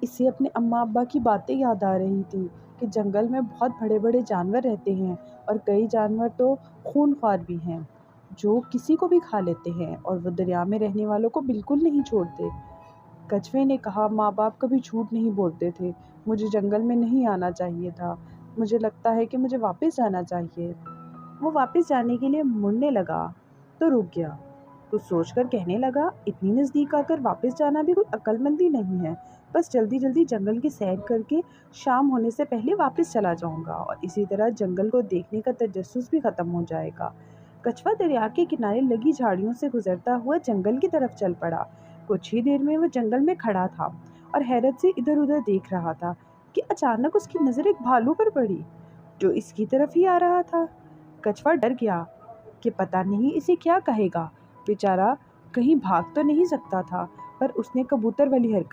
اسے اپنے اماں ابا کی باتیں یاد آ رہی تھی کہ جنگل میں بہت بڑے بڑے جانور رہتے ہیں اور کئی جانور تو خونخوار بھی ہیں جو کسی کو بھی کھا لیتے ہیں، اور وہ دریا میں رہنے والوں کو بالکل نہیں چھوڑتے۔ کچھوے نے کہا، ماں باپ کبھی جھوٹ نہیں بولتے تھے، مجھے جنگل میں نہیں آنا چاہیے تھا، مجھے لگتا ہے کہ مجھے واپس جانا چاہیے۔ وہ واپس جانے کے لیے مڑنے لگا تو رک گیا۔ کچھ سوچ کر کہنے لگا، اتنی نزدیک آ کر واپس جانا بھی کوئی عقل مندی نہیں ہے، بس جلدی جلدی جنگل کی سیر کر کے شام ہونے سے پہلے واپس چلا جاؤں گا، اور اسی طرح جنگل کو دیکھنے کا تجسس بھی ختم ہو جائے گا۔ کچھوا دریا کے کنارے لگی جھاڑیوں سے گزرتا ہوا جنگل کی طرف چل پڑا۔ کچھ ہی دیر میں وہ جنگل میں کھڑا تھا اور حیرت سے ادھر ادھر دیکھ رہا تھا کہ اچانک اس کی نظر ایک بھالو پر پڑی جو اس کی طرف ہی آ رہا تھا۔ کچھوا ڈر گیا کہ پتہ نہیں اسے کیا کہے گا، بیچارہ کہیں بھاگ تو نہیں سکتا تھا، پر اس نے کبوتر والی حرکت